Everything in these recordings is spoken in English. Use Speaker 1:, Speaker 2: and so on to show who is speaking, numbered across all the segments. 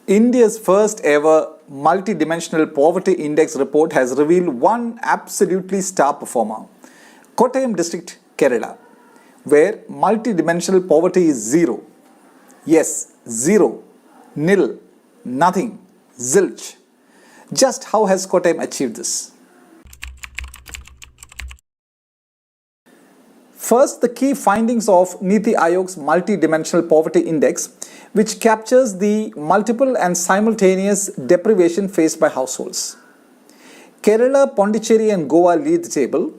Speaker 1: India's first ever multidimensional poverty index report has revealed one absolutely star performer, Kottayam district, Kerala, where multidimensional poverty is zero. Yes, zero, nil, nothing, zilch. Just how has Kottayam achieved this? First, the key findings of Niti Aayog's multidimensional poverty index, which captures the multiple and simultaneous deprivation faced by households. Kerala, Pondicherry and Goa lead the table,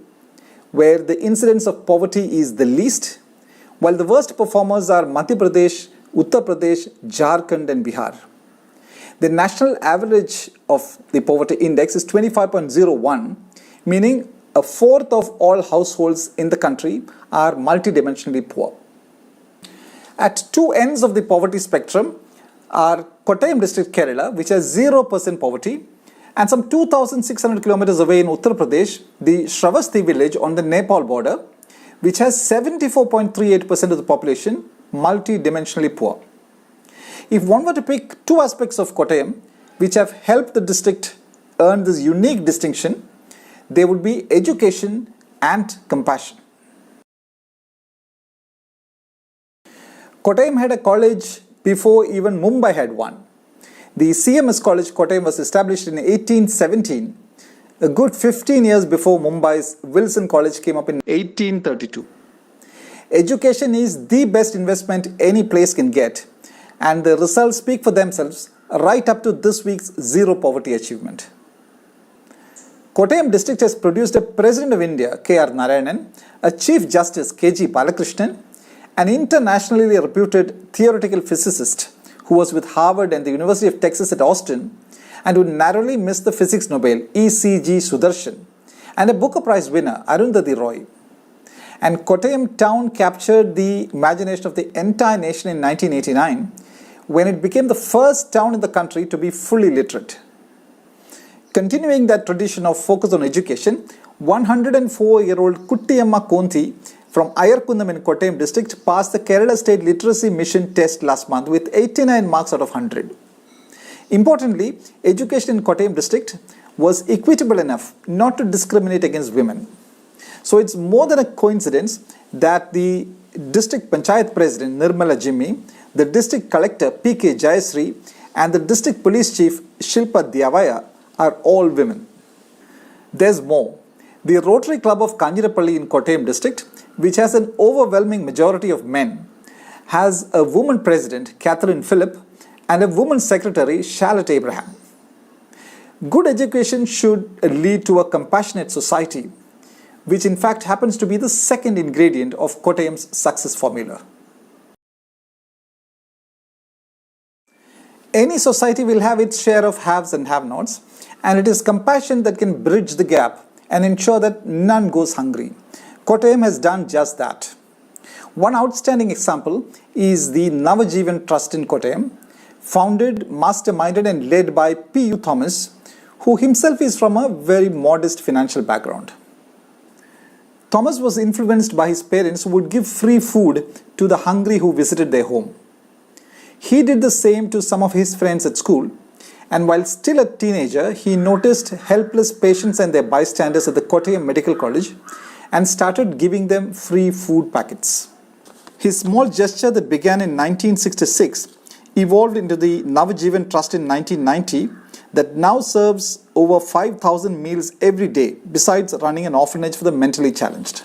Speaker 1: where the incidence of poverty is the least, while the worst performers are Madhya Pradesh, Uttar Pradesh, Jharkhand and Bihar. The national average of the poverty index is 25.01, meaning a fourth of all households in the country are multidimensionally poor. At two ends of the poverty spectrum are Kottayam district, Kerala, which has 0% poverty, and some 2,600 kilometers away in Uttar Pradesh, the Shravasti village on the Nepal border, which has 74.38% of the population multidimensionally poor. If one were to pick two aspects of Kottayam which have helped the district earn this unique distinction, they would be education and compassion. Kottayam had a college before even Mumbai had one. The CMS College Kottayam was established in 1817, a good 15 years before Mumbai's Wilson College came up in 1832. Education is the best investment any place can get, and the results speak for themselves right up to this week's zero poverty achievement. Kottayam district has produced a President of India, K.R. Narayanan, a Chief Justice, K.G. Balakrishnan, an internationally reputed theoretical physicist who was with Harvard and the University of Texas at Austin and who narrowly missed the physics Nobel, E.C.G. Sudarshan, and a Booker Prize winner, Arundhati Roy. And Kottayam town captured the imagination of the entire nation in 1989 when it became the first town in the country to be fully literate. Continuing that tradition of focus on education, 104-year-old Kuttiyamma Konthi from Ayarkundam in Kottayam district passed the Kerala State Literacy Mission test last month with 89 marks out of 100. Importantly, education in Kottayam district was equitable enough not to discriminate against women. So it's more than a coincidence that the district Panchayat President Nirmala Jimmy, the district collector P.K. Jayasri and the district police chief Shilpa Dyavaya are all women. There's more. The Rotary Club of Kanjirapalli in Kottayam district, which has an overwhelming majority of men, has a woman president, Catherine Phillip, and a woman secretary, Charlotte Abraham. Good education should lead to a compassionate society, which in fact happens to be the second ingredient of Kottayam's success formula. Any society will have its share of haves and have-nots, and it is compassion that can bridge the gap and ensure that none goes hungry. Kottayam has done just that. One outstanding example is the Navajivan Trust in Kottayam, founded, masterminded and led by P.U. Thomas, who himself is from a very modest financial background. Thomas was influenced by his parents who would give free food to the hungry who visited their home. He did the same to some of his friends at school, and while still a teenager, he noticed helpless patients and their bystanders at the Kottayam Medical College and started giving them free food packets. His small gesture that began in 1966 evolved into the Navajivan Trust in 1990 that now serves over 5,000 meals every day, besides running an orphanage for the mentally challenged.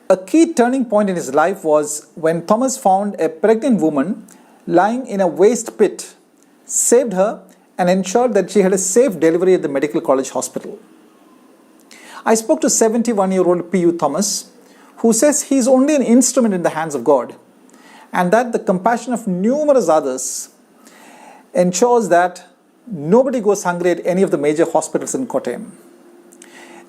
Speaker 1: A key turning point in his life was when Thomas found a pregnant woman lying in a waste pit, saved her and ensured that she had a safe delivery at the medical college hospital. I spoke to 71-year-old P.U. Thomas, who says he is only an instrument in the hands of God, and that the compassion of numerous others ensures that nobody goes hungry at any of the major hospitals in Kottayam.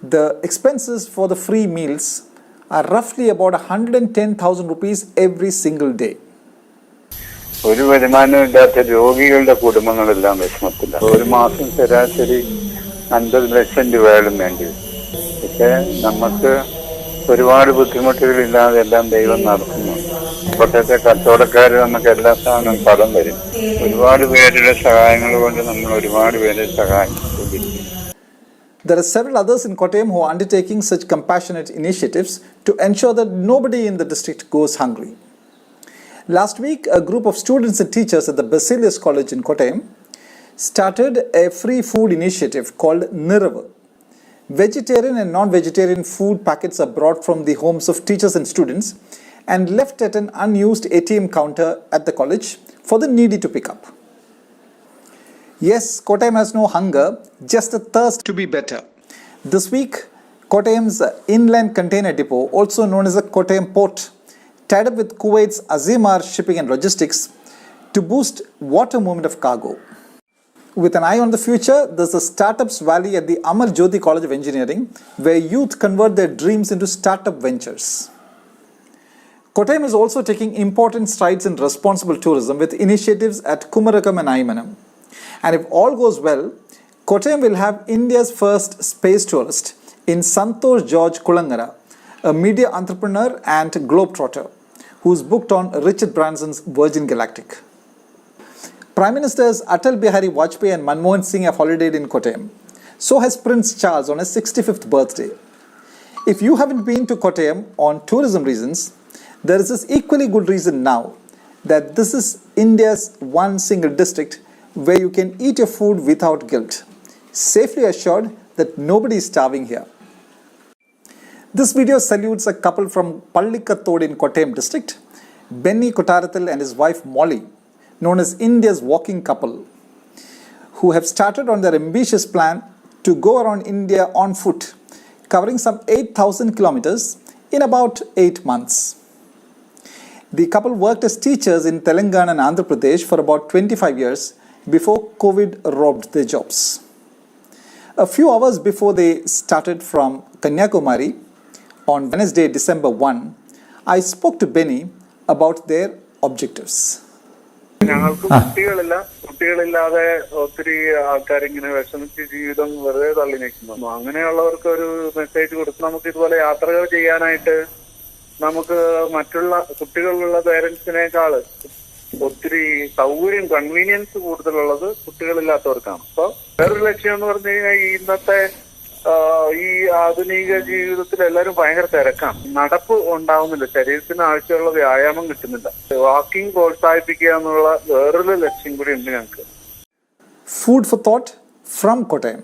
Speaker 1: The expenses for the free meals are roughly about 110,000 rupees every single day.
Speaker 2: ഒരു വരുമാനമില്ലാത്ത രോഗികളുടെ കുടുംബങ്ങളെല്ലാം വിഷമത്തില്ല. ഒരു മാസം ശരാശരി 50 ലക്ഷം രൂപയോളം വേണ്ടി വരും. പക്ഷേ നമുക്ക് ഒരുപാട് ബുദ്ധിമുട്ടുകളില്ലാതെ എല്ലാം ദൈവം നടത്തുന്നുണ്ട്. കോട്ടയത്തെ കച്ചവടക്കാർ നമുക്ക് എല്ലാ സാധനവും കടം വരും. ഒരുപാട് പേരുടെ സഹായങ്ങൾ കൊണ്ട് നമ്മൾ ഒരുപാട് പേരെ സഹായിച്ചുകൊണ്ടിരിക്കും.
Speaker 1: There are several others in Kottayam who are undertaking such compassionate initiatives to ensure that nobody in the district goes hungry. Last week, a group of students and teachers at the Basilius College in Kottayam started a free food initiative called Niravu. Vegetarian and non-vegetarian food packets are brought from the homes of teachers and students and left at an unused ATM counter at the college for the needy to pick up. Yes, Kottayam has no hunger, just a thirst to be better. This week, Kottayam's inland container depot, also known as the Kottayam port, tied up with Kuwait's Azimar Shipping and Logistics to boost water movement of cargo. With an eye on the future, there's a Startups Valley at the Amar Jyoti College of Engineering, where youth convert their dreams into startup ventures. Kottayam is also taking important strides in responsible tourism with initiatives at Kumarakam and Aimanam. And if all goes well, Kottayam will have India's first space tourist in Santosh George Kulangara, a media entrepreneur and globetrotter who's booked on Richard Branson's Virgin Galactic. Prime Ministers Atal Bihari Vajpayee and Manmohan Singh have holidayed in Kottayam. So has Prince Charles on his 65th birthday. If you haven't been to Kottayam on tourism reasons, there is this equally good reason now that this is India's one single district where you can eat your food without guilt, safely assured that nobody is starving here. This video salutes a couple from Pallikkathod in Kottayam district, Benny Kottarathil and his wife Molly, known as India's walking couple, who have started on their ambitious plan to go around India on foot, covering some 8,000 kilometers in about 8 months. The couple worked as teachers in Telangana and Andhra Pradesh for about 25 years before COVID robbed their jobs. A few hours before they started from Kanyakumari on Wednesday, December 1, I spoke to Benny about their objectives.
Speaker 2: ഞങ്ങൾക്ക് കുട്ടികളില്ലാതെ ഒത്തിരി ആൾക്കാരിങ്ങനെ വിഷമിച്ച് ജീവിതം വെറുതെ തള്ളി നിൽക്കുന്നു. അങ്ങനെയുള്ളവർക്ക് ഒരു മെസ്സേജ് കൊടുത്ത് നമുക്ക് ഇതുപോലെ യാത്രകൾ ചെയ്യാനായിട്ട് നമുക്ക് മറ്റുള്ള കുട്ടികളുള്ള പേരൻസിനേക്കാൾ ഒത്തിരി സൗകര്യം കൺവീനിയൻസ് കൂടുതലുള്ളത് കുട്ടികളില്ലാത്തവർക്കാണ്. അപ്പൊ വേറൊരു ലക്ഷ്യം എന്ന് പറഞ്ഞു കഴിഞ്ഞാൽ ഇന്നത്തെ ഈ ആധുനിക ജീവിതത്തിൽ എല്ലാവരും ഭയങ്കര തിരക്കാണ്. നടപ്പ് ഉണ്ടാവുന്നില്ല, ശരീരത്തിന് ആവശ്യമുള്ള വ്യായാമം കിട്ടുന്നില്ല. വാക്കിംഗ് പ്രോത്സാഹിപ്പിക്കുക എന്നുള്ള വേറൊരു ലക്ഷ്യം കൂടി ഉണ്ട് ഞങ്ങൾക്ക്.
Speaker 1: Food for thought from Kottayam.